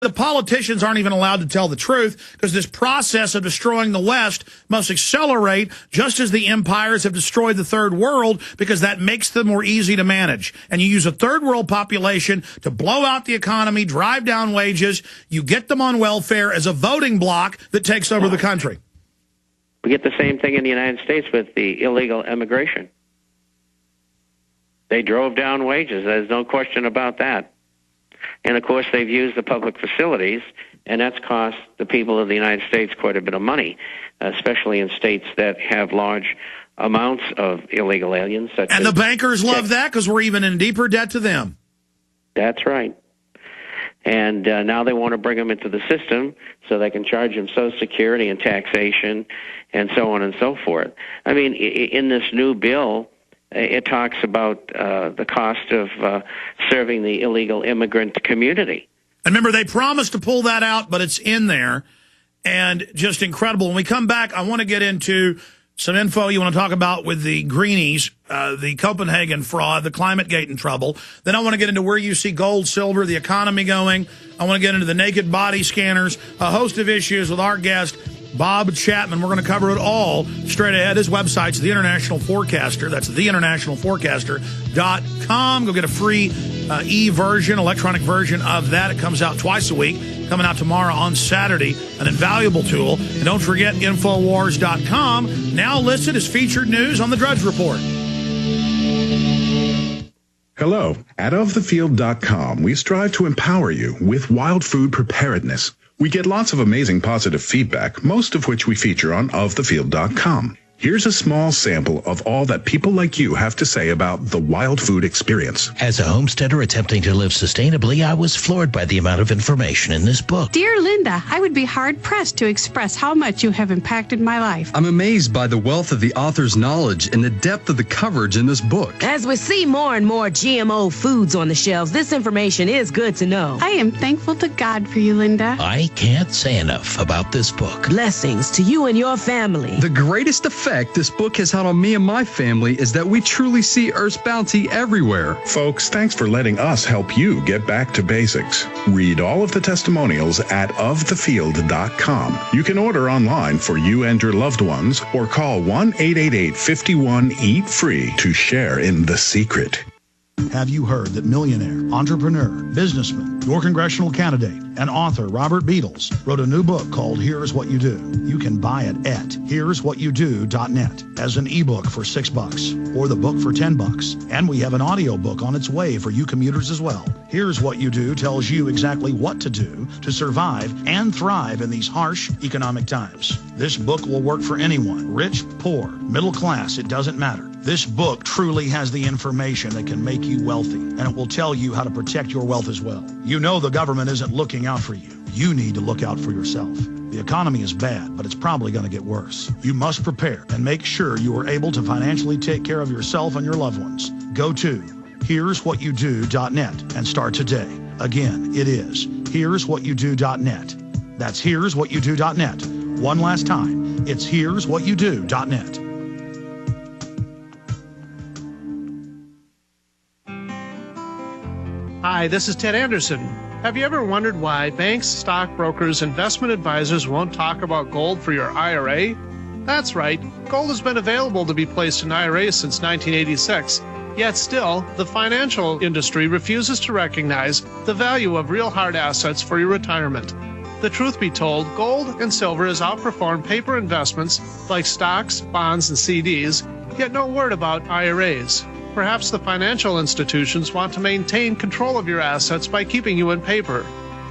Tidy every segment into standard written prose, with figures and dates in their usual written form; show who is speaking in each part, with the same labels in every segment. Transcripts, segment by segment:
Speaker 1: The politicians aren't even allowed to tell the truth because this process of destroying the West must accelerate just as the empires have destroyed the third world because that makes them more easy to manage. And you use a third world population to blow out the economy, drive down wages. You get them on welfare as a voting bloc that takes over the country.
Speaker 2: We get the same thing in the United States with the illegal immigration. They drove down wages. There's no question about that. And, of course, they've used the public facilities, and that's cost the people of the United States quite a bit of money, especially in states that have large amounts of illegal aliens.
Speaker 1: And the bankers love that because we're even in deeper debt to them.
Speaker 2: That's right. And now they want to bring them into the system so they can charge them Social Security and taxation and so on and so forth. I mean, in this new bill, it talks about the cost of serving the illegal immigrant community.
Speaker 1: And remember, they promised to pull that out, but it's in there, and just incredible. When we come back, I want to get into some info you want to talk about with the Greenies, the Copenhagen fraud, the climate gate in trouble. Then I want to get into where you see gold, silver, the economy going. I want to get into the naked body scanners, a host of issues with our guest, Bob Chapman. We're going to cover it all straight ahead. His website's The International Forecaster. That's theinternationalforecaster.com. Go get a free e-version, electronic version of that. It comes out twice a week. Coming out tomorrow on Saturday. An invaluable tool. And don't forget Infowars.com, now listed as featured news on the Drudge Report.
Speaker 3: Hello. At OfTheField.com, we strive to empower you with wild food preparedness. We get lots of amazing positive feedback, most of which we feature on OfTheField.com. Here's a small sample of all that people like you have to say about the wild food experience.
Speaker 4: As a homesteader attempting to live sustainably, I was floored by the amount of information in this book.
Speaker 5: Dear Linda, I would be hard-pressed to express how much you have impacted my life.
Speaker 6: I'm amazed by the wealth of the author's knowledge and the depth of the coverage in this book.
Speaker 7: As we see more and more GMO foods on the shelves, this information is good to know.
Speaker 5: I am thankful to God for you, Linda.
Speaker 4: I can't say enough about this book.
Speaker 7: Blessings to you and your family.
Speaker 6: The greatest effect this book has had on me and my family is that we truly see Earth's bounty everywhere.
Speaker 3: Folks, thanks for letting us help you get back to basics. Read all of the testimonials at ofthefield.com. You can order online for you and your loved ones or call 1-888-51-EAT-FREE to share in the secret.
Speaker 8: Have you heard that millionaire, entrepreneur, businessman, your congressional candidate, and author Robert Beadles wrote a new book called Here's What You Do? You can buy it at here'swhatyoudO.net as an ebook for $6 or the book for $10. And we have an audio book on its way for you commuters as well. Here's What You Do tells you exactly what to do to survive and thrive in these harsh economic times. This book will work for anyone, rich, poor, middle class, it doesn't matter. This book truly has the information that can make you wealthy, and it will tell you how to protect your wealth as well. You know the government isn't looking out for you. You need to look out for yourself. The economy is bad, but it's probably going to get worse. You must prepare and make sure you are able to financially take care of yourself and your loved ones. Go to here'swhatyoudO.net and start today. Again, it is here'swhatyoudO.net. That's here'swhatyoudO.net. One last time, it's here'swhatyoudO.net.
Speaker 9: Hi, this is Ted Anderson. Have you ever wondered why banks, stockbrokers, investment advisors won't talk about gold for your IRA? That's right. Gold has been available to be placed in IRAs since 1986. Yet still, the financial industry refuses to recognize the value of real hard assets for your retirement. The truth be told, gold and silver has outperformed paper investments like stocks, bonds, and CDs, yet no word about IRAs. Perhaps the financial institutions want to maintain control of your assets by keeping you in paper.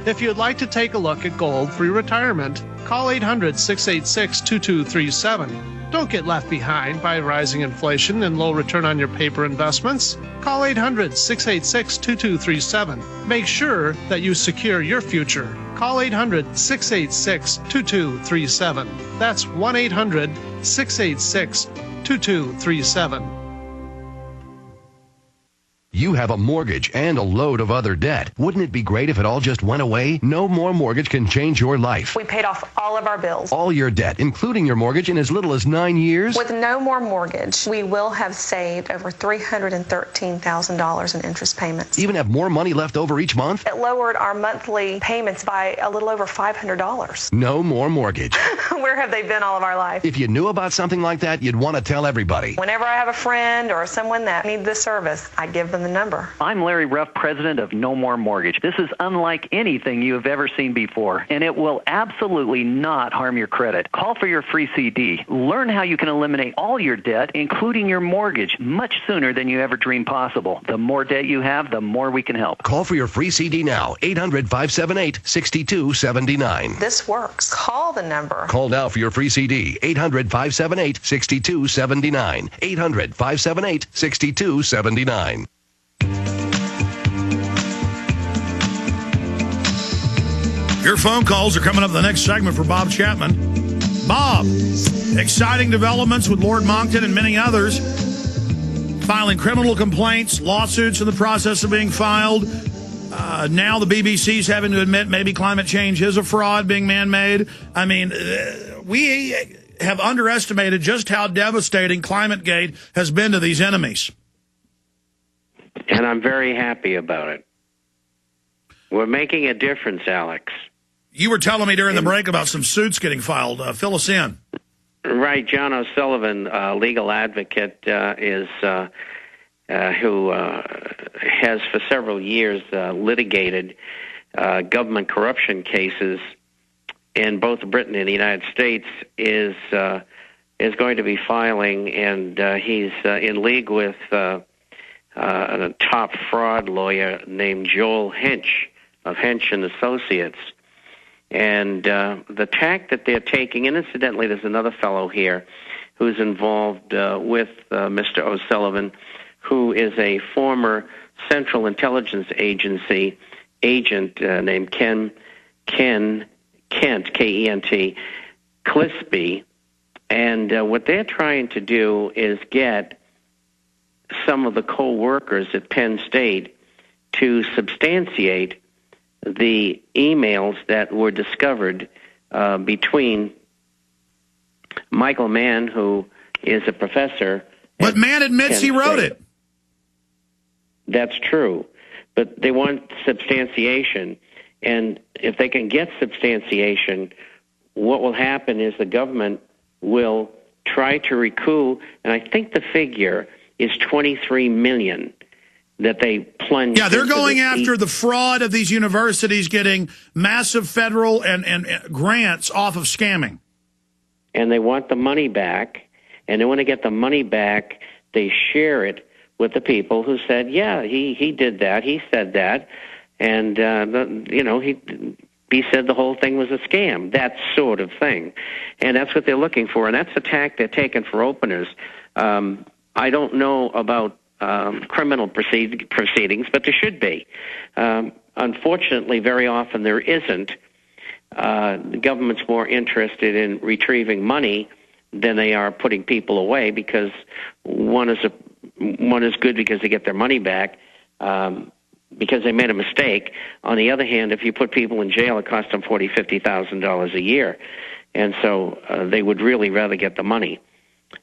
Speaker 9: If you'd like to take a look at gold for your retirement, call 800-686-2237. Don't get left behind by rising inflation and low return on your paper investments. Call 800-686-2237. Make sure that you secure your future. Call 800-686-2237. That's 1-800-686-2237.
Speaker 10: You have a mortgage and a load of other debt. Wouldn't it be great if it all just went away? No More Mortgage can change your life.
Speaker 11: We paid off all of our bills.
Speaker 10: All your debt, including your mortgage, in as little as 9 years?
Speaker 11: With No More Mortgage, we will have saved over $313,000 in interest payments.
Speaker 10: Even have more money left over each month?
Speaker 11: It lowered our monthly payments by a little over $500.
Speaker 10: No More Mortgage.
Speaker 11: Where have they been all of our life?
Speaker 10: If you knew about something like that, you'd want to tell everybody.
Speaker 11: Whenever I have a friend or someone that needs this service, I give them the number.
Speaker 12: I'm Larry Ruff, president of No More Mortgage. This is unlike anything you have ever seen before, and it will absolutely not harm your credit. Call for your free CD. Learn how you can eliminate all your debt, including your mortgage, much sooner than you ever dreamed possible. The more debt you have, the more we can help.
Speaker 10: Call for your free CD now, 800-578-6279.
Speaker 11: This works. Call the number.
Speaker 10: Call now for your free CD, 800-578-6279. 800-578-6279.
Speaker 1: Your phone calls are coming up in the next segment for Bob Chapman. Bob, exciting developments with Lord Monckton and many others filing criminal complaints, lawsuits in the process of being filed. Now the BBC's having to admit maybe climate change is a fraud, being man-made. I mean, we have underestimated just how devastating ClimateGate has been to these enemies.
Speaker 2: And I'm very happy about it. We're making a difference, Alex.
Speaker 1: You were telling me during the break about some suits getting filed. Fill us in.
Speaker 2: Right. John O'Sullivan, legal advocate, who has for several years litigated government corruption cases in both Britain and the United States, is going to be filing, and he's in league with a top fraud lawyer named Joel Hench of Hench and Associates. And the tack that they're taking, and incidentally, there's another fellow here who's involved with Mr. O'Sullivan, who is a former Central Intelligence Agency agent named Kent, K-E-N-T, Clisby. And what they're trying to do is get some of the co-workers at Penn State to substantiate the emails that were discovered between Michael Mann, who is a professor.
Speaker 1: But Mann admits he wrote it.
Speaker 2: That's true. But they want substantiation. And if they can get substantiation, what will happen is the government will try to recoup, and I think the figure is $23 million that they plunge.
Speaker 1: Yeah, they're going after the fraud of these universities getting massive federal and grants off of scamming.
Speaker 2: And they want the money back, and then when they get the money back, they share it with the people who said, yeah, he did that, he said that, and he said the whole thing was a scam, that sort of thing. And that's what they're looking for, and that's the tack they're taking for openers. I don't know about criminal proceedings, but there should be. Unfortunately, very often there isn't. The government's more interested in retrieving money than they are putting people away, because one is good because they get their money back because they made a mistake. On the other hand, if you put people in jail, it costs them $40,000, $50,000 a year, and so they would really rather get the money.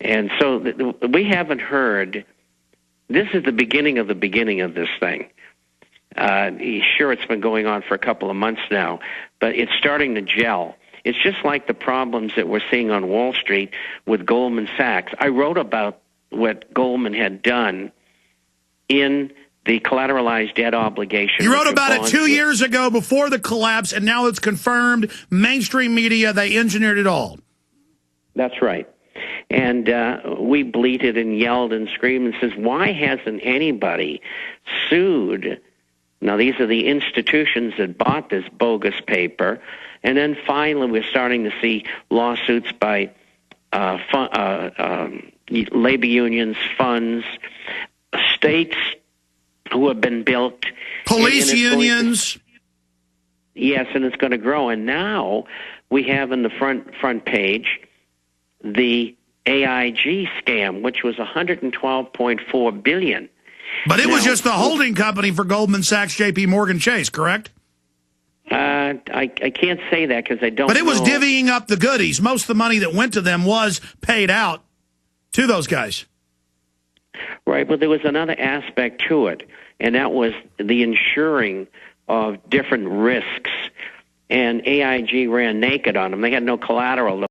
Speaker 2: And so we haven't heard. This is the beginning of this thing. Sure, it's been going on for a couple of months now, but it's starting to gel. It's just like the problems that we're seeing on Wall Street with Goldman Sachs. I wrote about what Goldman had done in the collateralized debt obligation.
Speaker 1: You wrote about it 2 years ago before the collapse, and now it's confirmed. Mainstream media, they engineered it all.
Speaker 2: That's right. And we bleated and yelled and screamed and says, why hasn't anybody sued? Now, these are the institutions that bought this bogus paper. And then finally, we're starting to see lawsuits by labor unions, funds, states who have been built.
Speaker 1: Police unions.
Speaker 2: Yes, and it's going to grow. And now we have in the front page the AIG scam, which was $112.4 billion.
Speaker 1: But it was just the holding company for Goldman Sachs, J.P. Morgan Chase, correct?
Speaker 2: I can't say that because I don't know.
Speaker 1: But it was divvying up the goodies. Most of the money that went to them was paid out to those guys.
Speaker 2: Right, but there was another aspect to it, and that was the insuring of different risks. And AIG ran naked on them. They had no collateral.